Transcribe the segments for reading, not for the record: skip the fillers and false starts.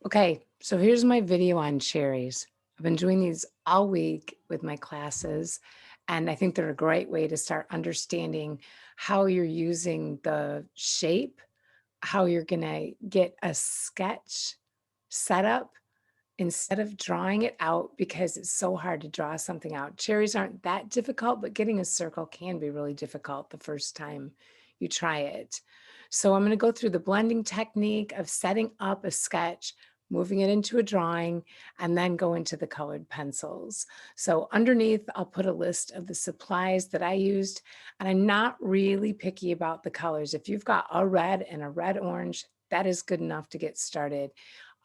Okay, so here's my video on cherries. I've been doing these all week with my classes, and I think they're a great way to start understanding how you're using the shape, how you're going to get a sketch set up instead of drawing it out because it's so hard to draw something out. Cherries aren't that difficult, but getting a circle can be really difficult the first time you try it. So I'm going to go through the blending technique of setting up a sketch, moving it into a drawing, and then go into the colored pencils. So underneath, I'll put a list of the supplies that I used, and I'm not really picky about the colors. If you've got a red and a red orange, that is good enough to get started.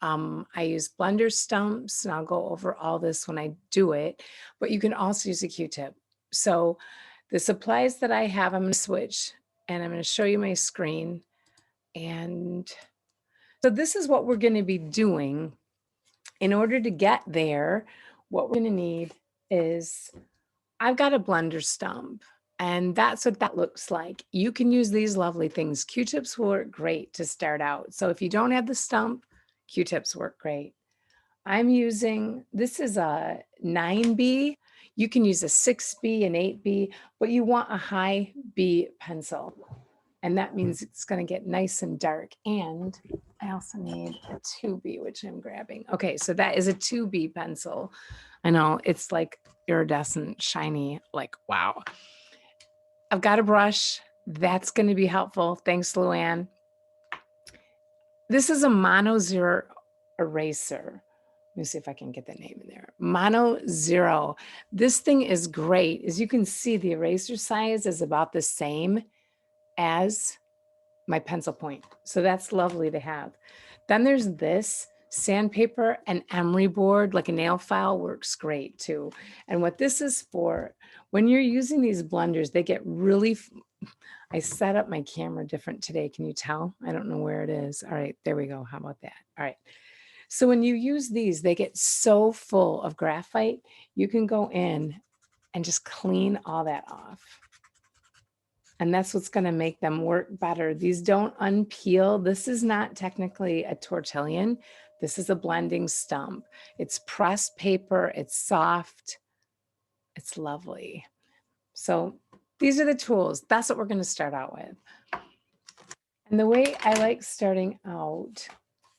I use blender stumps, and I'll go over all this when I do it, but you can also use a Q-tip. So the supplies that I have, I'm going to switch, and I'm going to show you my screen. And so this is what we're going to be doing. In order to get there, what we're going to need is, I've got a blender stump, and that's what that looks like. You can use these lovely things. Q-tips work great to start out. So if you don't have the stump, Q-tips work great. I'm using, this is a 9B. You can use a 6B, an 8B, but you want a high B pencil. And that means it's going to get nice and dark. And I also need a 2B, which I'm grabbing. Okay, so that is a 2B pencil. I know it's like iridescent, shiny, like wow. I've got a brush. That's going to be helpful. Thanks, Luann. This is a Mono Zero eraser. Let me see if I can get the name in there. Mono Zero. This thing is great. As you can see, the eraser size is about the same as my pencil point. So that's lovely to have. Then there's this sandpaper and emery board, like a nail file works great too. And what this is for, when you're using these blenders, they get really, I set up my camera different today. Can you tell? I don't know where it is. All right, there we go. How about that? All right. So when you use these, they get so full of graphite, you can go in and just clean all that off. And that's what's going to make them work better. These don't unpeel. This is not technically a tortillon. This is a blending stump. It's pressed paper. It's soft. It's lovely. So these are the tools. That's what we're going to start out with. And the way I like starting out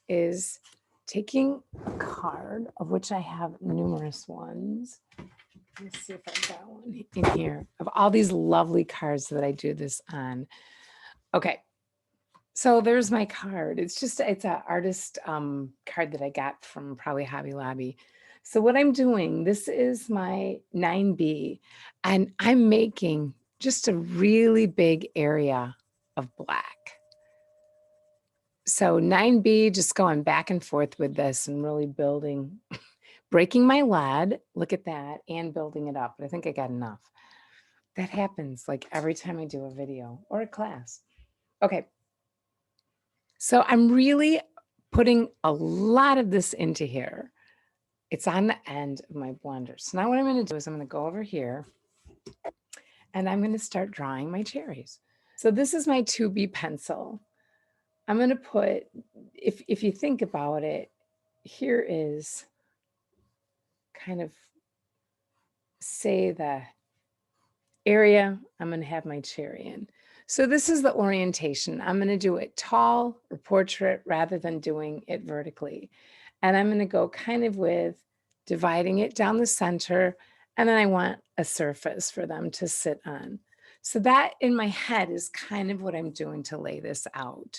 is taking a card, of which I have numerous ones. Let me see if I've got one in here of all these lovely cards that I do this on. Okay, so there's my card. It's an artist card that I got from probably Hobby Lobby. So what I'm doing, this is my 9B, and I'm making just a really big area of black. So 9B, just going back and forth with this and really building, breaking my lead, look at that, and building it up. But I think I got enough. That happens like every time I do a video or a class. Okay. So I'm really putting a lot of this into here. It's on the end of my blender. So now what I'm going to do is I'm going to go over here and I'm going to start drawing my cherries. So this is my 2B pencil. I'm going to put, if you think about it, here is kind of, say, the area I'm going to have my cherry in. So this is the orientation. I'm going to do it tall or portrait rather than doing it vertically. And I'm going to go kind of with dividing it down the center. And then I want a surface for them to sit on. So that in my head is kind of what I'm doing to lay this out.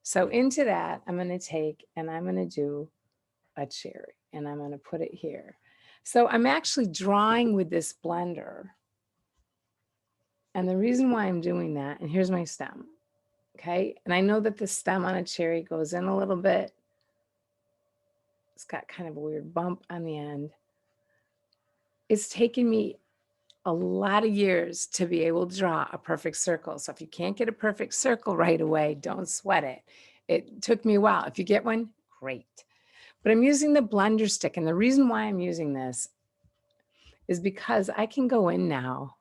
So into that, I'm going to take and I'm going to do a cherry and I'm going to put it here. So I'm actually drawing with this blender. And the reason why I'm doing that, and here's my stem, okay? And I know that the stem on a cherry goes in a little bit. It's got kind of a weird bump on the end. It's taken me a lot of years to be able to draw a perfect circle. So if you can't get a perfect circle right away, don't sweat it. It took me a while. If you get one, great. But I'm using the blender stick. And the reason why I'm using this is because I can go in now.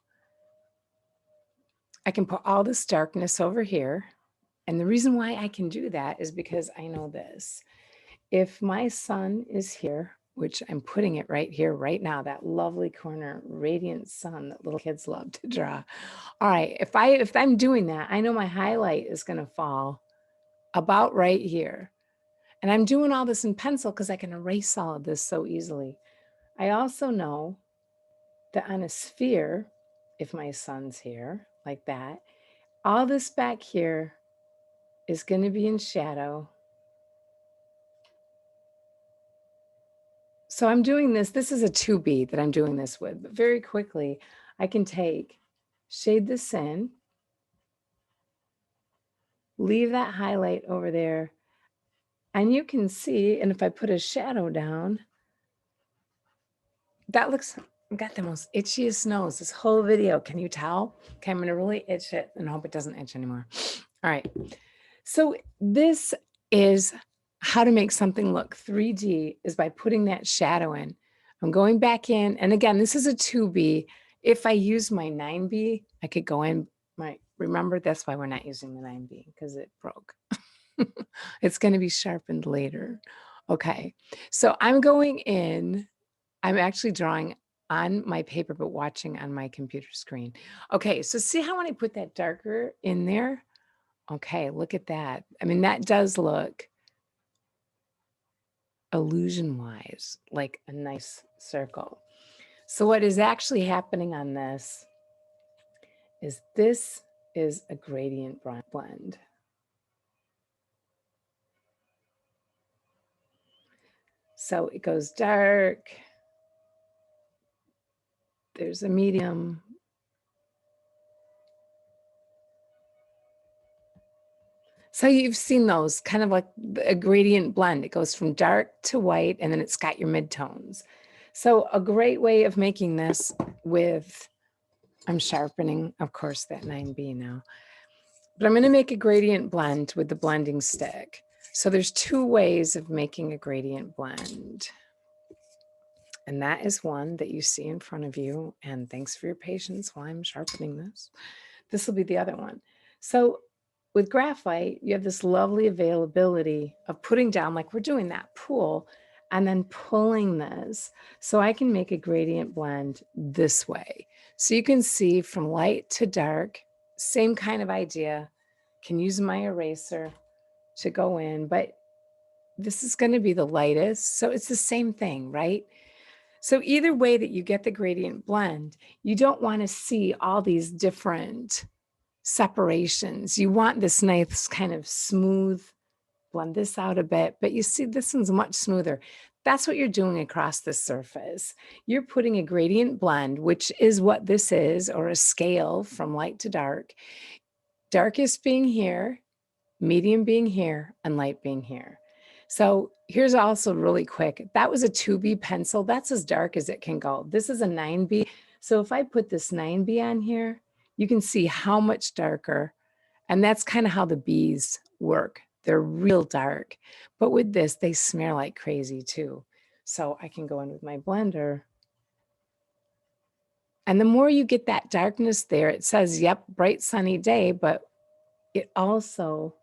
I can put all this darkness over here. And the reason why I can do that is because I know this. if my sun is here, which I'm putting it right here, right now, that lovely corner, radiant sun that little kids love to draw. All right, if I'm doing that, I know my highlight is going to fall about right here. And I'm doing all this in pencil because I can erase all of this so easily. I also know that on a sphere, if my sun's here like that, all this back here is going to be in shadow. So I'm doing this. This is a 2B that I'm doing this with, but very quickly I can shade this in, leave that highlight over there, and you can see, and if I put a shadow down, that looks, I've got the most itchiest nose this whole video. Can you tell? Okay, I'm gonna really itch it and hope it doesn't itch anymore. All right, so this is how to make something look 3D is by putting that shadow in. I'm going back in, and again, this is a 2B. If I use my 9B, I could go in remember that's why we're not using the 9B because it broke. It's gonna be sharpened later. Okay, so I'm going in, I'm actually drawing on my paper, but watching on my computer screen. Okay, so see how when I put that darker in there? Okay, look at that. I mean, that does look illusion-wise like a nice circle. So what is actually happening on this is a gradient blend. So it goes dark, there's a medium, so you've seen those kind of like a gradient blend. It goes from dark to white, and then it's got your midtones. So a great way of making this with, I'm sharpening, of course, that 9B now, but I'm going to make a gradient blend with the blending stick. So there's two ways of making a gradient blend. And that is one that you see in front of you. And thanks for your patience while I'm sharpening this. This will be the other one. So with graphite, you have this lovely availability of putting down, like we're doing that pool, and then pulling this. So I can make a gradient blend this way. So you can see from light to dark, same kind of idea. Can use my eraser to go in, but this is going to be the lightest. So it's the same thing, right? So either way that you get the gradient blend, you don't want to see all these different separations. You want this nice kind of smooth, blend this out a bit, but you see this one's much smoother. That's what you're doing across the surface. You're putting a gradient blend, which is what this is, or a scale from light to dark. Darkest being here, medium being here, and light being here. So here's also really quick. That was a 2B pencil. That's as dark as it can go. This is a 9B. So if I put this 9B on here, you can see how much darker. And that's kind of how the bees work. They're real dark. But with this, they smear like crazy too. So I can go in with my blender. And the more you get that darkness there, it says, yep, bright sunny day, but it also,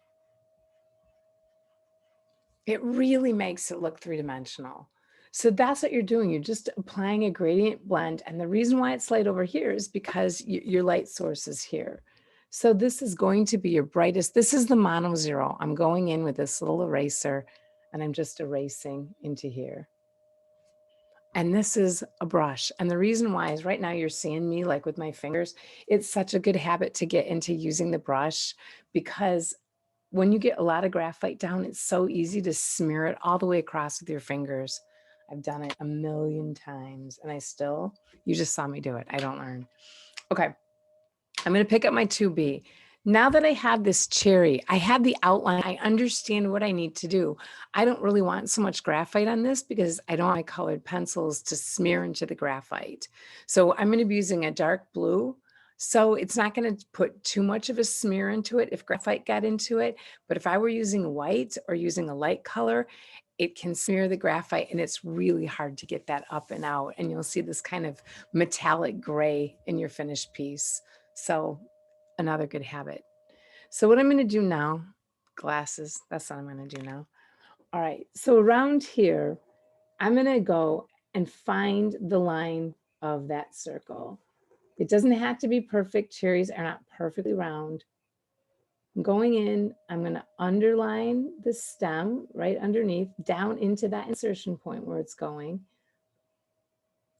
it really makes it look three-dimensional. So that's what you're doing. You're just applying a gradient blend. And the reason why it's light over here is because your light source is here. So this is going to be your brightest. This is the mono zero. I'm going in with this little eraser and I'm just erasing into here. And this is a brush. And the reason why is right now you're seeing me like with my fingers. It's such a good habit to get into using the brush because when you get a lot of graphite down, it's so easy to smear it all the way across with your fingers. I've done it a million times and you just saw me do it. I don't learn. Okay, I'm going to pick up my 2B. Now that I have this cherry, I have the outline. I understand what I need to do. I don't really want so much graphite on this because I don't want my colored pencils to smear into the graphite. So I'm going to be using a dark blue. So it's not going to put too much of a smear into it if graphite got into it. But if I were using white or using a light color, it can smear the graphite and it's really hard to get that up and out. And you'll see this kind of metallic gray in your finished piece. So another good habit. So what I'm going to do now, glasses, that's what I'm going to do now. All right, so around here, I'm gonna go and find the line of that circle. It doesn't have to be perfect. Cherries are not perfectly round. I'm going in, I'm gonna underline the stem right underneath down into that insertion point where it's going.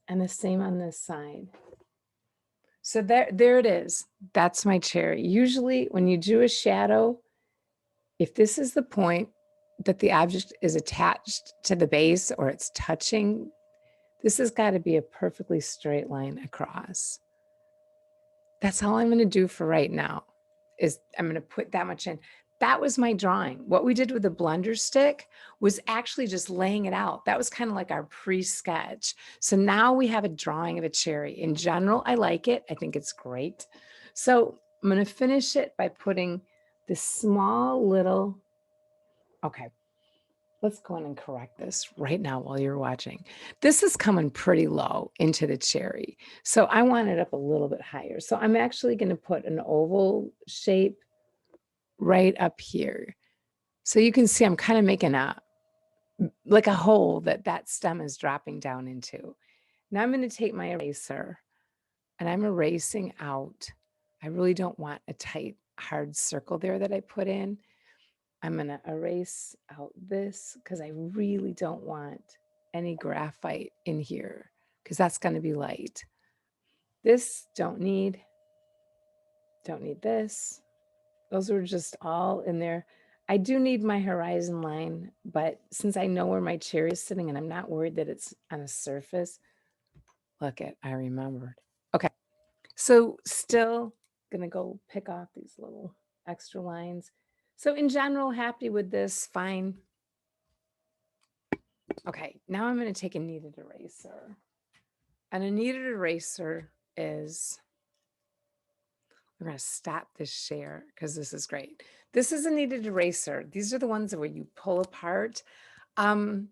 And the same on this side. So there it is. That's my cherry. Usually when you do a shadow, if this is the point that the object is attached to the base or it's touching, this has got to be a perfectly straight line across. That's all I'm going to do for right now, is I'm going to put that much in. That was my drawing. What we did with the blender stick was actually just laying it out. That was kind of like our pre-sketch. So now we have a drawing of a cherry. In general, I like it. I think it's great. So I'm going to finish it by putting this small little, okay, let's go in and correct this right now while you're watching. This is coming pretty low into the cherry. So I want it up a little bit higher. So I'm actually going to put an oval shape right up here. So you can see I'm kind of making like a hole that stem is dropping down into. Now I'm going to take my eraser and I'm erasing out. I really don't want a tight, hard circle there that I put in. I'm going to erase out this because I really don't want any graphite in here because that's going to be light. This don't need this. Those are just all in there. I do need my horizon line, but since I know where my cherry is sitting and I'm not worried that it's on a surface, I remembered. Okay, so still gonna go pick off these little extra lines. So in general, happy with this, fine. Okay, now I'm gonna take a kneaded eraser. And a kneaded eraser is, we're going to stop this share because this is great. This is a kneaded eraser. These are the ones where you pull apart. Some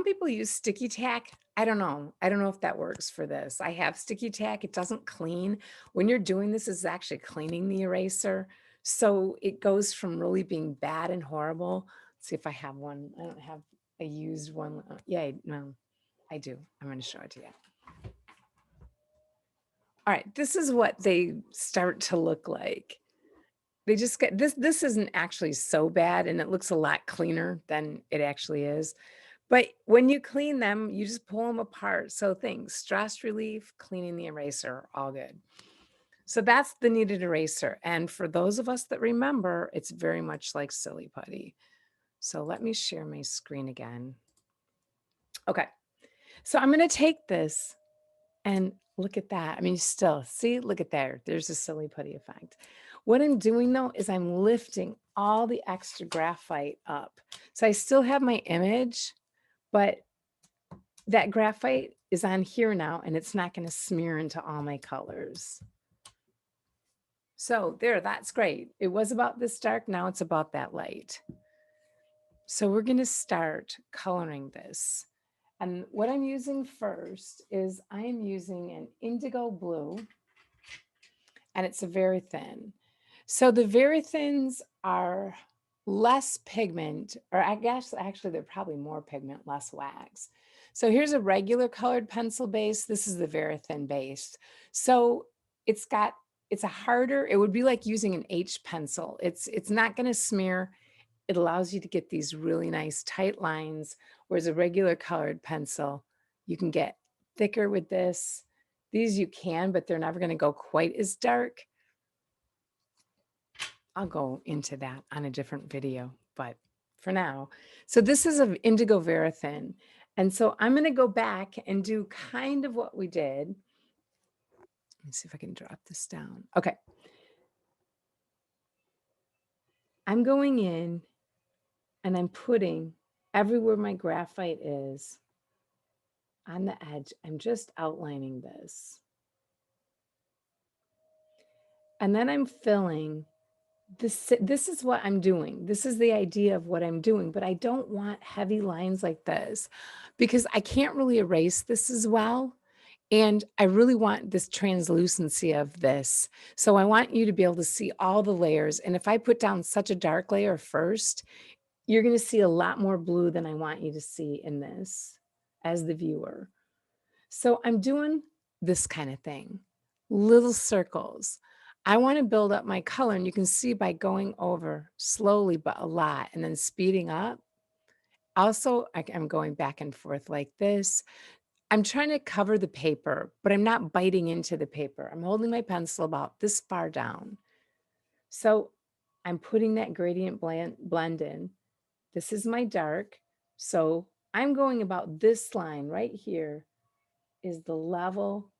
people use sticky tack. I don't know. I don't know if that works for this. I have sticky tack. It doesn't clean. When you're doing this, it's actually cleaning the eraser. So it goes from really being bad and horrible. Let's see if I have one. I don't have a used one. Yeah, no, I do. I'm going to show it to you. All right, this is what they start to look like. They just get this isn't actually so bad and it looks a lot cleaner than it actually is. But when you clean them, you just pull them apart. So things, stress relief, cleaning the eraser, all good. So that's the kneaded eraser. And for those of us that remember, it's very much like Silly Putty. So let me share my screen again. Okay, so I'm gonna take this and look at that. I mean, still, see, look at there. There's a Silly Putty effect. What I'm doing though is I'm lifting all the extra graphite up. So I still have my image, but that graphite is on here now and it's not going to smear into all my colors. So there, that's great. It was about this dark, now it's about that light. So we're going to start coloring this. And what I'm using first is I am using an indigo blue, and it's a very thin. So the very thins are less pigment, or I guess actually they're probably more pigment, less wax. So here's a regular colored pencil base. This is the very thin base. So it's a harder, it would be like using an H pencil. It's not going to smear. It allows you to get these really nice tight lines, whereas a regular colored pencil, you can get thicker with this. These you can, but they're never going to go quite as dark. I'll go into that on a different video, but for now. So this is an indigo verithin. And so I'm going to go back and do kind of what we did. Let me see if I can drop this down. Okay. I'm going in and I'm putting everywhere my graphite is on the edge. I'm just outlining this. And then I'm filling this is what I'm doing. This is the idea of what I'm doing, but I don't want heavy lines like this because I can't really erase this as well. And I really want this translucency of this. So I want you to be able to see all the layers. And if I put down such a dark layer first, you're going to see a lot more blue than I want you to see in this as the viewer. So I'm doing this kind of thing, little circles. I want to build up my color, and you can see by going over slowly but a lot and then speeding up. Also, I'm going back and forth like this. I'm trying to cover the paper, but I'm not biting into the paper. I'm holding my pencil about this far down. So I'm putting that gradient blend in. This is my dark. So I'm going about this line right here is the level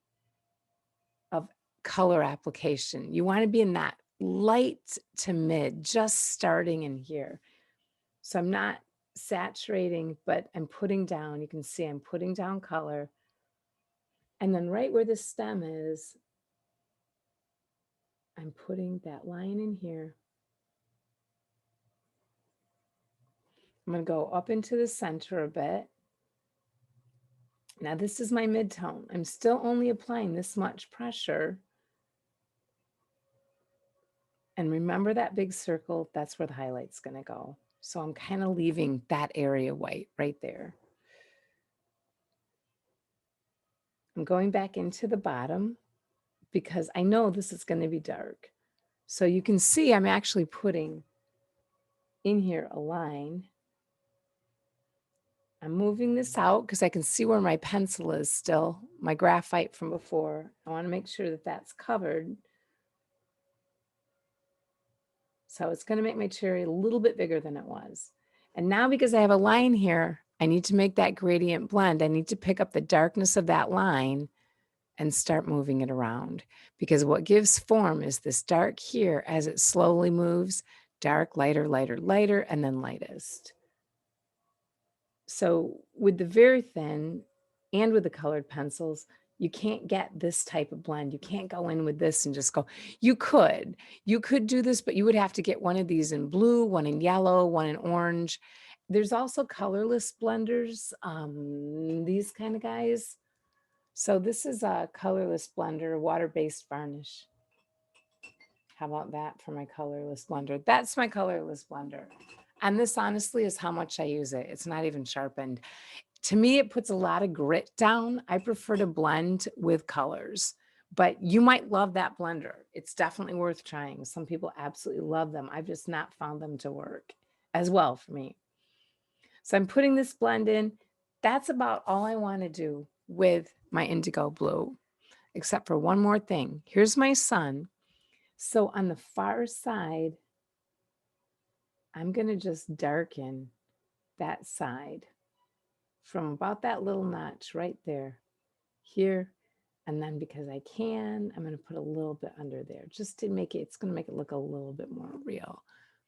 of color application. You want to be in that light to mid, just starting in here. So I'm not saturating, but I'm putting down, you can see I'm putting down color. And then right where the stem is, I'm putting that line in here. I'm going to go up into the center a bit. Now this is my mid-tone. I'm still only applying this much pressure. And remember that big circle, that's where the highlight's going to go. So I'm kind of leaving that area white right there. I'm going back into the bottom because I know this is going to be dark. So you can see I'm actually putting in here a line. I'm moving this out because I can see where my pencil is still, my graphite from before. I want to make sure that that's covered. So it's going to make my cherry a little bit bigger than it was. And now because I have a line here, I need to make that gradient blend. I need to pick up the darkness of that line and start moving it around, because what gives form is this dark here as it slowly moves, dark, lighter, lighter, lighter, and then lightest. So with the very thin and with the colored pencils, you can't get this type of blend. You can't go in with this and just go, you could do this, but you would have to get one of these in blue, one in yellow, one in orange. There's also colorless blenders, these kind of guys. So this is a colorless blender, water-based varnish. How about that for my colorless blender? That's my colorless blender. And this honestly is how much I use it. It's not even sharpened. To me, it puts a lot of grit down. I prefer to blend with colors, but you might love that blender. It's definitely worth trying. Some people absolutely love them. I've just not found them to work as well for me. So I'm putting this blend in. That's about all I want to do with my indigo blue, except for one more thing. Here's my sun. So on the far side, I'm going to just darken that side from about that little notch right there, here. And then because I can, I'm going to put a little bit under there just to make it, it's going to make it look a little bit more real.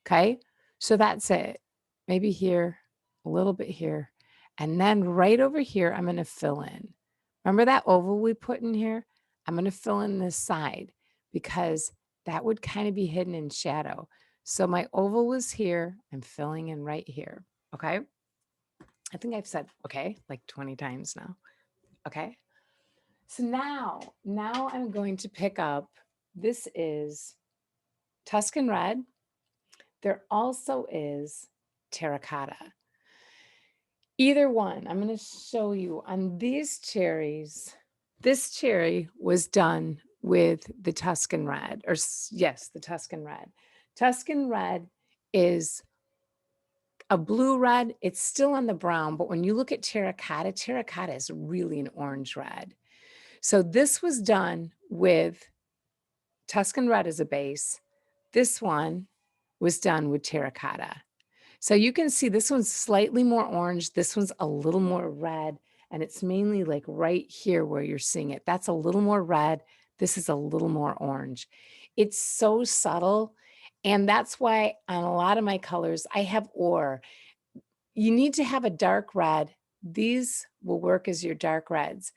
Okay. So that's it. Maybe here, a little bit here. And then right over here, I'm going to fill in. Remember that oval we put in here? I'm going to fill in this side because that would kind of be hidden in shadow. So my oval was here. I'm filling in right here. Okay. I think I've said okay like 20 times now. Okay. So now I'm going to pick up, this is Tuscan Red. There also is Terracotta. Either one, I'm going to show you on these cherries. This cherry was done with the Tuscan Red, or yes, the Tuscan Red. Tuscan Red is a blue red. It's still on the brown, but when you look at terracotta, terracotta is really an orange red. So this was done with Tuscan Red as a base. This one was done with terracotta. So you can see this one's slightly more orange. This one's a little more red. And it's mainly like right here where you're seeing it. That's a little more red. This is a little more orange. It's so subtle. And that's why on a lot of my colors, I have or. You need to have a dark red. These will work as your dark reds.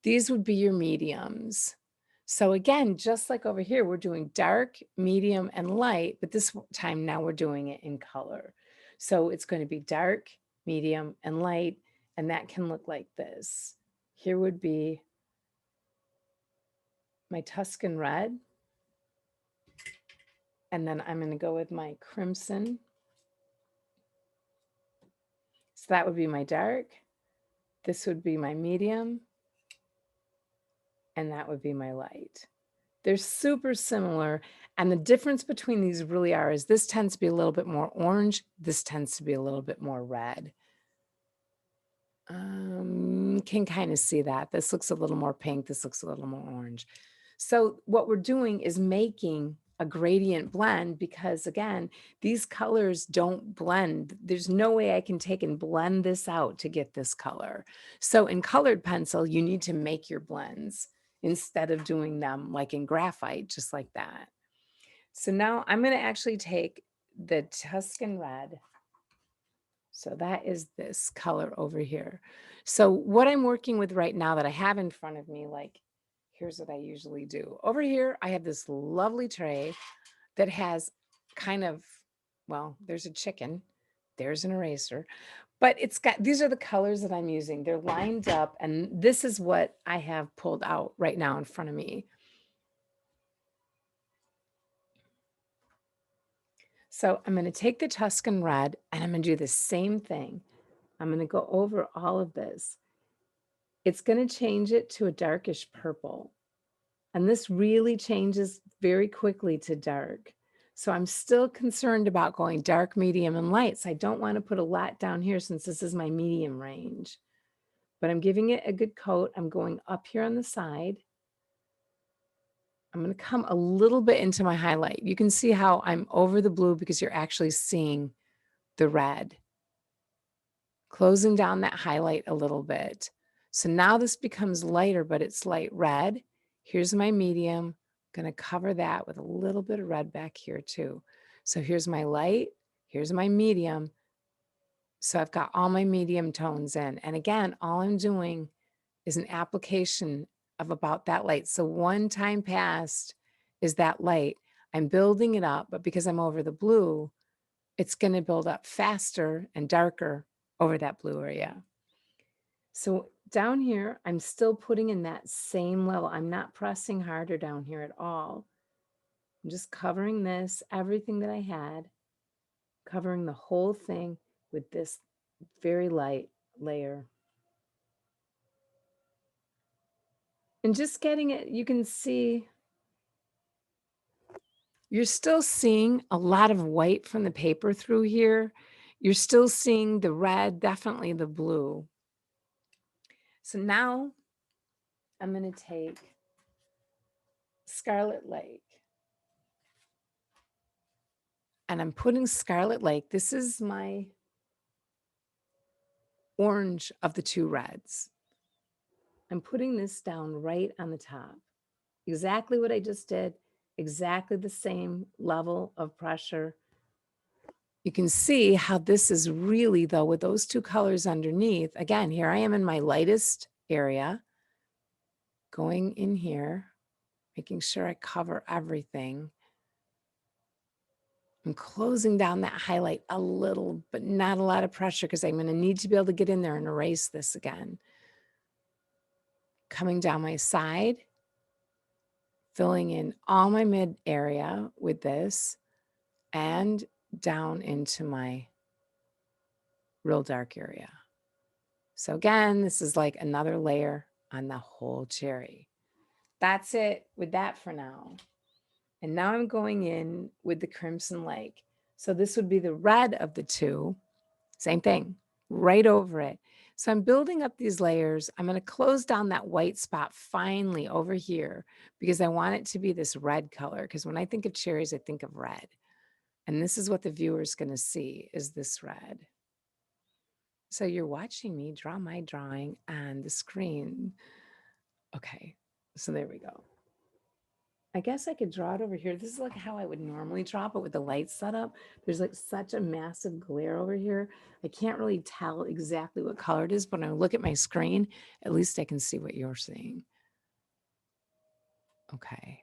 These would be your mediums. So again, just like over here, we're doing dark, medium, and light, but this time now we're doing it in color. So it's going to be dark, medium, and light, and that can look like this. Here would be my Tuscan Red, and then I'm going to go with my crimson. So that would be my dark. This would be my medium. And that would be my light. They're super similar. And the difference between these really are is this tends to be a little bit more orange. This tends to be a little bit more red. Can kind of see that. This looks a little more pink. This looks a little more orange. So what we're doing is making a gradient blend because again, these colors don't blend. There's no way I can take and blend this out to get this color. So in colored pencil, you need to make your blends instead of doing them like in graphite, just like that. So now I'm going to actually take the Tuscan red. So that is this color over here. So what I'm working with right now that I have in front of me, like, here's what I usually do. Over here, I have this lovely tray that has kind of, well, there's a chicken, there's an eraser, but it's got, these are the colors that I'm using. They're lined up, and this is what I have pulled out right now in front of me. So I'm going to take the Tuscan red and I'm going to do the same thing. I'm going to go over all of this. It's going to change it to a darkish purple. And this really changes very quickly to dark. So I'm still concerned about going dark, medium, and light. So I don't want to put a lot down here since this is my medium range. But I'm giving it a good coat. I'm going up here on the side. I'm going to come a little bit into my highlight. You can see how I'm over the blue because you're actually seeing the red. Closing down that highlight a little bit. So now this becomes lighter, but it's light red. Here's my medium. I'm going to cover that with a little bit of red back here too. So here's my light, here's my medium. So I've got all my medium tones in. And again, all I'm doing is an application of about that light. So one time passed is that light. I'm building it up, but because I'm over the blue, it's going to build up faster and darker over that blue area. So down here, I'm still putting in that same level. I'm not pressing harder down here at all. I'm just covering this, everything that I had, covering the whole thing with this very light layer. And just getting it, you can see, you're still seeing a lot of white from the paper through here. You're still seeing the red, definitely the blue. So now I'm going to take Scarlet Lake. And I'm putting Scarlet Lake. This is my orange of the two reds. I'm putting this down right on the top. Exactly what I just did, exactly the same level of pressure. You can see how this is really, though, with those two colors underneath. Again, here I am in my lightest area, going in here, making sure I cover everything. I'm closing down that highlight a little, but not a lot of pressure because I'm going to need to be able to get in there and erase this again. Coming down my side, filling in all my mid area with this and down into my real dark area. So again, this is like another layer on the whole cherry. That's it with that for now. And now I'm going in with the Crimson Lake. So this would be the red of the two. Same thing, right over it. So I'm building up these layers. I'm going to close down that white spot finally over here because I want it to be this red color. Because when I think of cherries, I think of red. And this is what the viewer is going to see is this red. So you're watching me draw my drawing on the screen. Okay, so there we go. I guess I could draw it over here. This is like how I would normally draw, but with the lights set up, there's like such a massive glare over here. I can't really tell exactly what color it is, but when I look at my screen, at least I can see what you're seeing. Okay,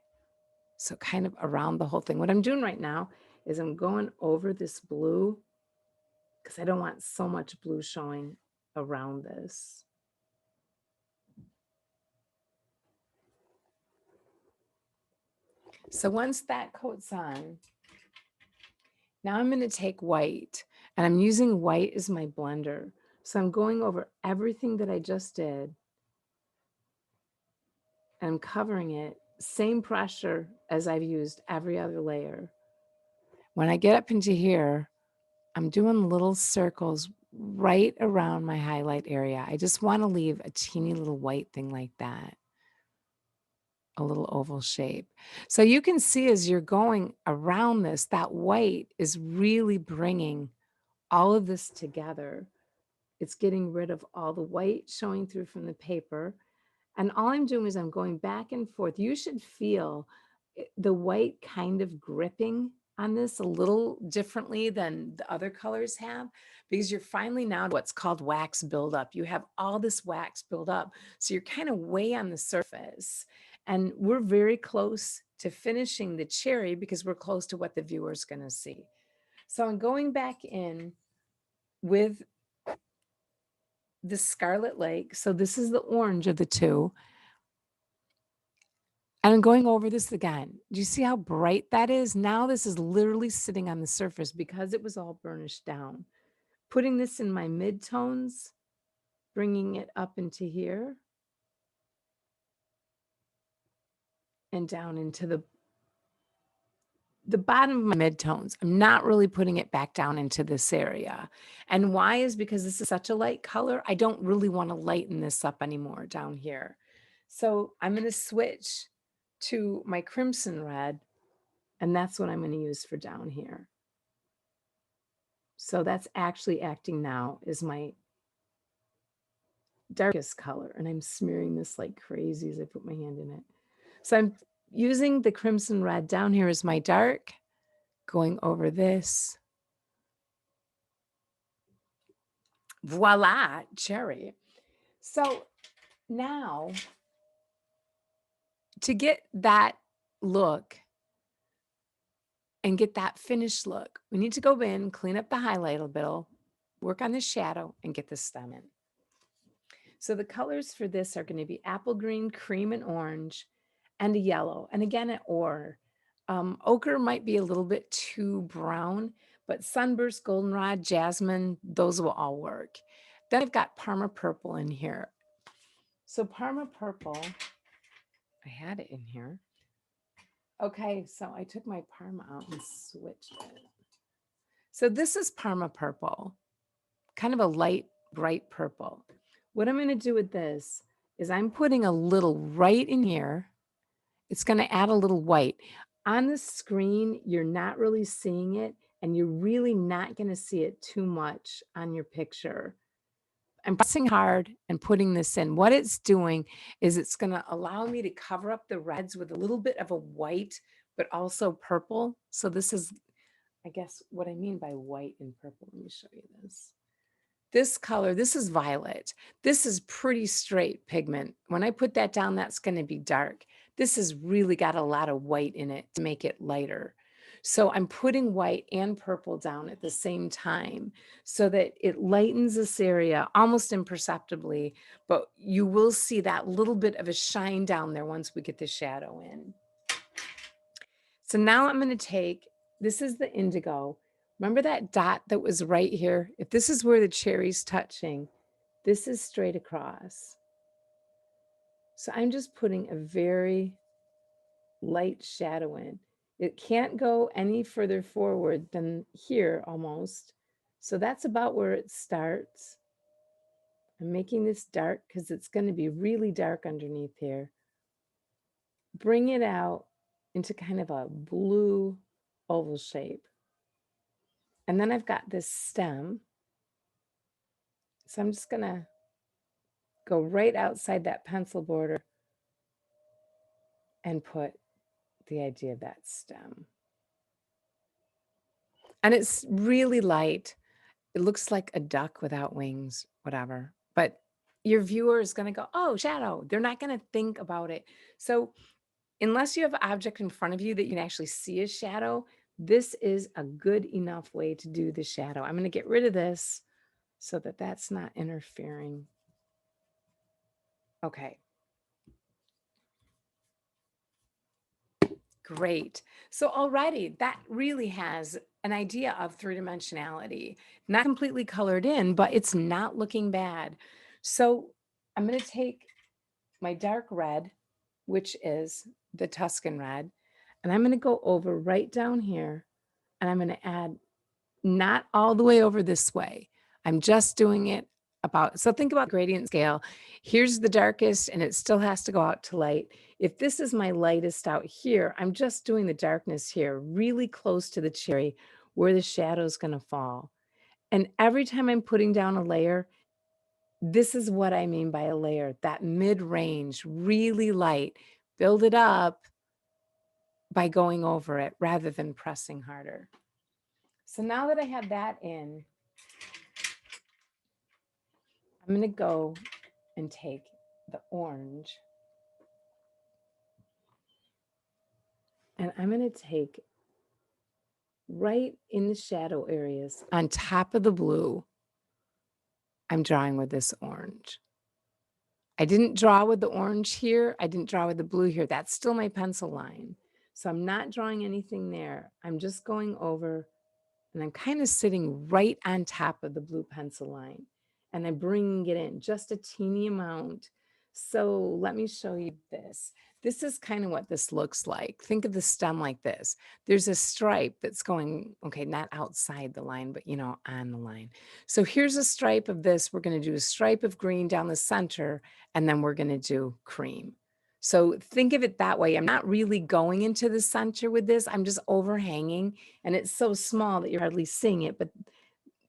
so kind of around the whole thing. What I'm doing right now is I'm going over this blue because I don't want so much blue showing around this. So once that coat's on, now I'm going to take white, and I'm using white as my blender. So I'm going over everything that I just did, and I'm covering it, same pressure as I've used every other layer. When I get up into here, I'm doing little circles right around my highlight area. I just want to leave a teeny little white thing like that, a little oval shape. So you can see as you're going around this, that white is really bringing all of this together. It's getting rid of all the white showing through from the paper. And all I'm doing is I'm going back and forth. You should feel the white kind of gripping on this a little differently than the other colors have, because you're finally now what's called wax buildup. You have all this wax build up. So you're kind of way on the surface. And we're very close to finishing the cherry because we're close to what the viewer's going to see. So I'm going back in with the Scarlet Lake. So this is the orange of the two. And I'm going over this again. Do you see how bright that is? Now this is literally sitting on the surface because it was all burnished down. Putting this in my midtones, bringing it up into here and down into the bottom of my midtones. I'm not really putting it back down into this area. And why is because this is such a light color. I don't really want to lighten this up anymore down here. So I'm going to switch to my crimson red, and that's what I'm going to use for down here. So that's actually acting now is my darkest color. And I'm smearing this like crazy as I put my hand in it. So I'm using the crimson red down here as my dark, going over this. Voila, cherry. So now to get that look and get that finished look, we need to go in, clean up the highlight a little, work on the shadow, and get the stem in. So the colors for this are going to be apple green, cream, and orange, and a yellow. And again, an or. Ochre might be a little bit too brown, but sunburst, goldenrod, jasmine, those will all work. Then I've got Parma Purple in here. So Parma Purple, I had it in here. Okay, so I took my Parma out and switched it. So this is Parma Purple, kind of a light, bright purple. What I'm going to do with this is I'm putting a little right in here. It's going to add a little white. On the screen, you're not really seeing it, and you're really not going to see it too much on your picture. I'm pressing hard and putting this in. What it's doing is it's going to allow me to cover up the reds with a little bit of a white, but also purple. So this is, I guess, what I mean by white and purple. Let me show you this. This color, this is violet. This is pretty straight pigment. When I put that down, that's going to be dark. This has really got a lot of white in it to make it lighter. So I'm putting white and purple down at the same time so that it lightens this area almost imperceptibly, but you will see that little bit of a shine down there once we get the shadow in. So now I'm going to take, this is the indigo. Remember that dot that was right here? If this is where the cherry's touching, this is straight across. So I'm just putting a very light shadow in. It can't go any further forward than here almost. So that's about where it starts. I'm making this dark because it's going to be really dark underneath here. Bring it out into kind of a blue oval shape. And then I've got this stem. So I'm just going to go right outside that pencil border and put the idea of that stem. And it's really light. It looks like a duck without wings, whatever. But your viewer is going to go, oh, shadow. They're not going to think about it. So unless you have an object in front of you that you can actually see a shadow, this is a good enough way to do the shadow. I'm going to get rid of this so that that's not interfering. Okay. Great. So already that really has an idea of three-dimensionality. Not completely colored in, but it's not looking bad. So I'm going to take my dark red, which is the Tuscan red, and I'm going to go over right down here, and I'm going to add not all the way over this way. I'm just doing it about, so think about gradient scale. Here's the darkest and it still has to go out to light. If this is my lightest out here, I'm just doing the darkness here, really close to the cherry where the shadow is going to fall. And every time I'm putting down a layer, this is what I mean by a layer, that mid-range, really light. Build it up by going over it rather than pressing harder. So now that I have that in, I'm going to go and take the orange and I'm going to take right in the shadow areas on top of the blue. I'm drawing with this orange. I didn't draw with the orange here. I didn't draw with the blue here. That's still my pencil line. So I'm not drawing anything there. I'm just going over and I'm kind of sitting right on top of the blue pencil line and I'm bringing it in just a teeny amount. So let me show you this. This is kind of what this looks like. Think of the stem like this. There's a stripe that's going, okay, not outside the line, but on the line. So here's a stripe of this. We're going to do a stripe of green down the center, and then we're going to do cream. So think of it that way. I'm not really going into the center with this. I'm just overhanging and it's so small that you're hardly seeing it, but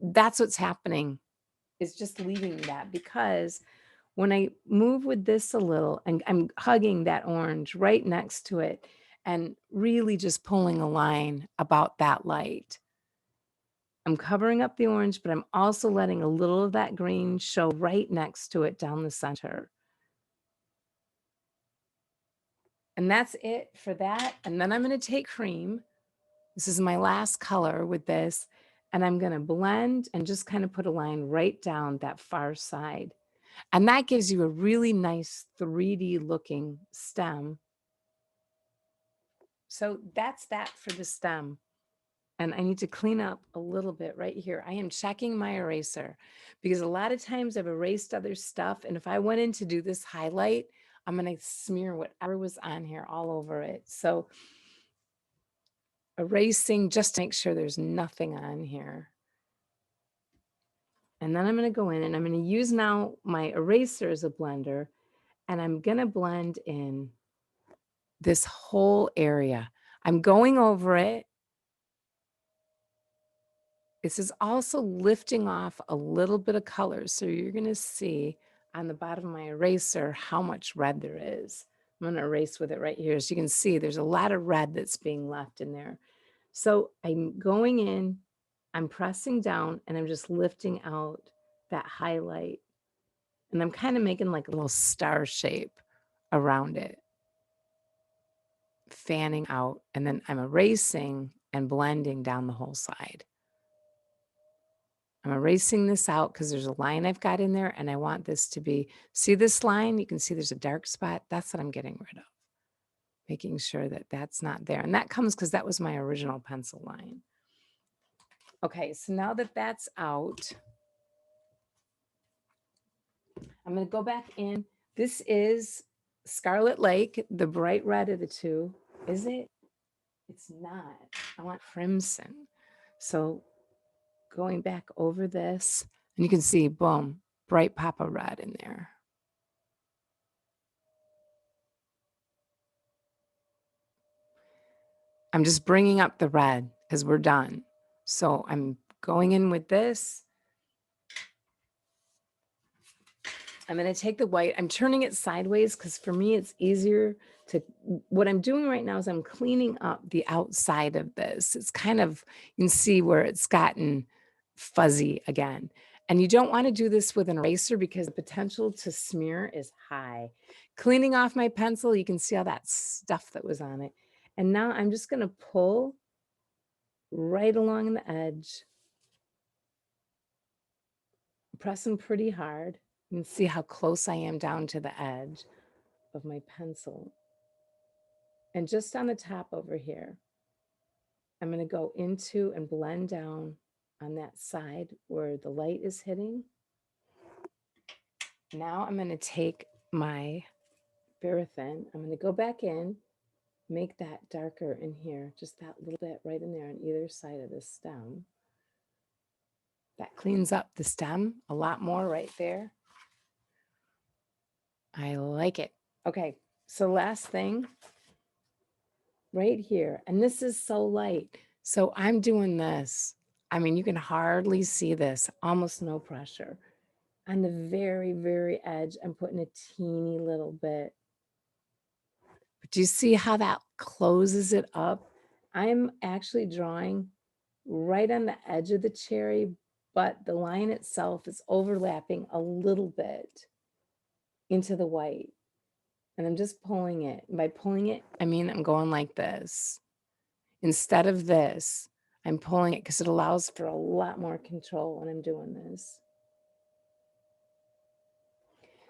that's what's happening. It's just leaving that because when I move with this a little and I'm hugging that orange right next to it and really just pulling a line about that light. I'm covering up the orange, but I'm also letting a little of that green show right next to it down the center. And that's it for that. And then I'm going to take cream. This is my last color with this. And I'm going to blend and just kind of put a line right down that far side. And that gives you a really nice 3D looking stem. So that's that for the stem. And I need to clean up a little bit right here. I am checking my eraser because a lot of times I've erased other stuff. And if I went in to do this highlight, I'm going to smear whatever was on here all over it. So erasing just to make sure there's nothing on here. And then I'm going to go in and I'm going to use now my eraser as a blender and I'm going to blend in this whole area. I'm going over it. This is also lifting off a little bit of color. So you're going to see on the bottom of my eraser how much red there is. I'm going to erase with it right here. So you can see there's a lot of red that's being left in there. So I'm going in, I'm pressing down, and I'm just lifting out that highlight. And I'm kind of making like a little star shape around it, fanning out. And then I'm erasing and blending down the whole side. I'm erasing this out because there's a line I've got in there and I want this to be, see this line? You can see there's a dark spot. That's what I'm getting rid of. Making sure that that's not there. And that comes because that was my original pencil line. Okay, so now that that's out, I'm going to go back in. This is Scarlet Lake, the bright red of the two. Is it? It's not. I want crimson. So going back over this, and you can see, boom, bright papa red in there. I'm just bringing up the red because we're done. So I'm going in with this. I'm going to take the white. I'm turning it sideways because for me, it's easier to, what I'm doing right now is I'm cleaning up the outside of this. It's kind of, you can see where it's gotten fuzzy again. And you don't want to do this with an eraser because the potential to smear is high. Cleaning off my pencil, you can see all that stuff that was on it. And now I'm just going to pull right along the edge, pressing pretty hard. You can see how close I am down to the edge of my pencil. And just on the top over here, I'm going to go into and blend down on that side where the light is hitting. Now I'm going to take my Verithin. I'm going to go back in, make that darker in here, just that little bit right in there on either side of the stem. That cleans up the stem a lot more right there. I like it. Okay, so last thing right here, and this is so light. So I'm doing this. I mean, you can hardly see this, almost no pressure. On the very, very edge, I'm putting a teeny little bit. But do you see how that closes it up? I'm actually drawing right on the edge of the cherry, but the line itself is overlapping a little bit into the white. And I'm just pulling it. And by pulling it, I mean I'm going like this. Instead of this, I'm pulling it because it allows for a lot more control when I'm doing this.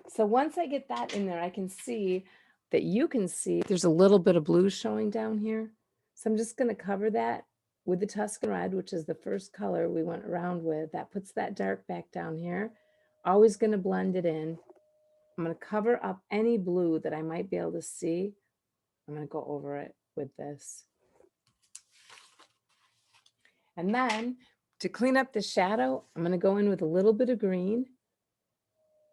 So once I get that in there, I can see that you can see there's a little bit of blue showing down here. So I'm just going to cover that with the Tuscan Red, which is the first color we went around with. That puts that dark back down here. Always going to blend it in. I'm going to cover up any blue that I might be able to see. I'm going to go over it with this. And then to clean up the shadow, I'm going to go in with a little bit of green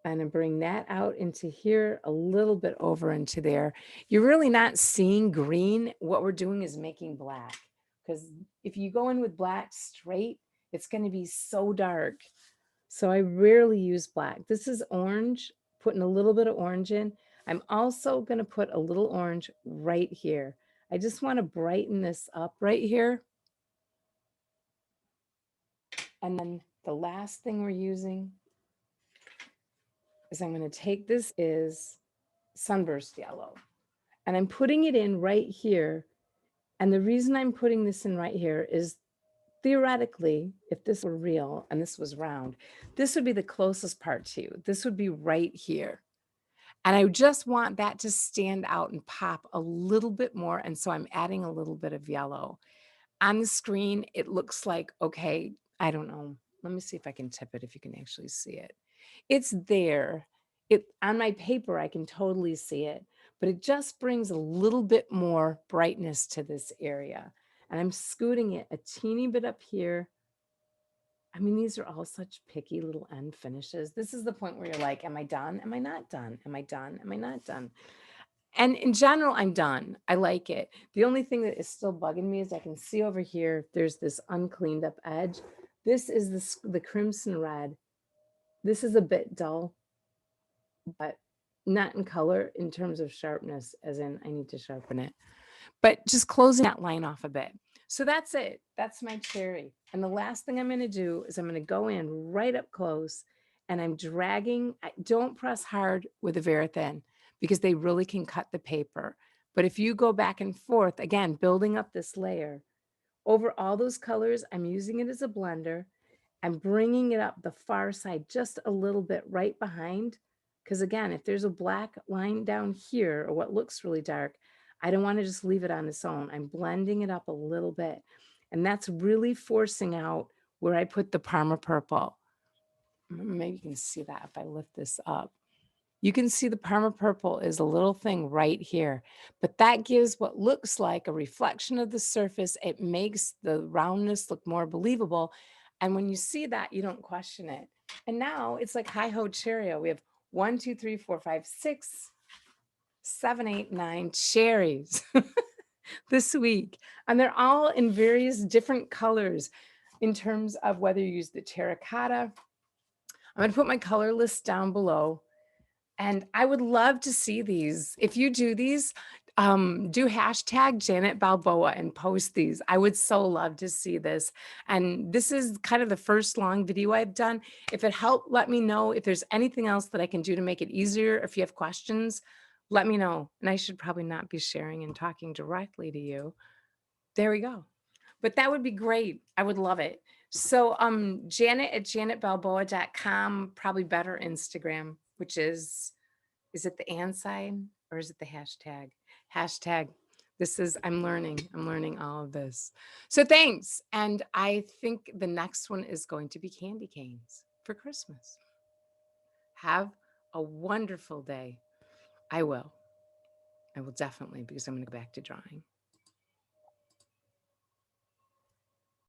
and bring that out into here, a little bit over into there. You're really not seeing green. What we're doing is making black, because if you go in with black straight, it's going to be so dark. So I rarely use black. This is orange, putting a little bit of orange in. I'm also going to put a little orange right here. I just want to brighten this up right here. And then the last thing we're using is I'm going to take this is Sunburst Yellow, and I'm putting it in right here. And the reason I'm putting this in right here is theoretically, if this were real and this was round, this would be the closest part to you. This would be right here. And I just want that to stand out and pop a little bit more. And so I'm adding a little bit of yellow. On the screen, it looks like, okay, I don't know. Let me see if I can tip it, if you can actually see it. It's there. On my paper, I can totally see it, but it just brings a little bit more brightness to this area. And I'm scooting it a teeny bit up here. I mean, these are all such picky little end finishes. This is the point where you're like, am I done? Am I not done? Am I done? Am I not done? And in general, I'm done. I like it. The only thing that is still bugging me is I can see over here, there's this uncleaned up edge. This is the crimson red. This is a bit dull, but not in color in terms of sharpness, as in I need to sharpen it. But just closing that line off a bit. So that's it. That's my cherry. And the last thing I'm going to do is I'm going to go in right up close, and I'm dragging. Don't press hard with a Verithin because they really can cut the paper. But if you go back and forth, again, building up this layer over all those colors, I'm using it as a blender. I'm bringing it up the far side just a little bit right behind. Because again, if there's a black line down here or what looks really dark, I don't want to just leave it on its own. I'm blending it up a little bit. And that's really forcing out where I put the Parma Purple. Maybe you can see that if I lift this up. You can see the Parma Purple is a little thing right here, but that gives what looks like a reflection of the surface. It makes the roundness look more believable. And when you see that, you don't question it. And now it's like hi-ho Cheerio. We have 1, 2, 3, 4, 5, 6, 7, 8, 9 cherries this week. And they're all in various different colors in terms of whether you use the terracotta. I'm going to put my color list down below. And I would love to see these. If you do these, do hashtag Janet Balboa and post these. I would so love to see this. And this is kind of the first long video I've done. If it helped, let me know. If there's anything else that I can do to make it easier, if you have questions, let me know. And I should probably not be sharing and talking directly to you. There we go. But that would be great. I would love it. So Janet at janetbalboa.com, probably better Instagram, which is it the and sign or is it the hashtag? Hashtag. I'm learning all of this. So thanks. And I think the next one is going to be candy canes for Christmas. Have a wonderful day. I will. I will definitely because I'm going to go back to drawing.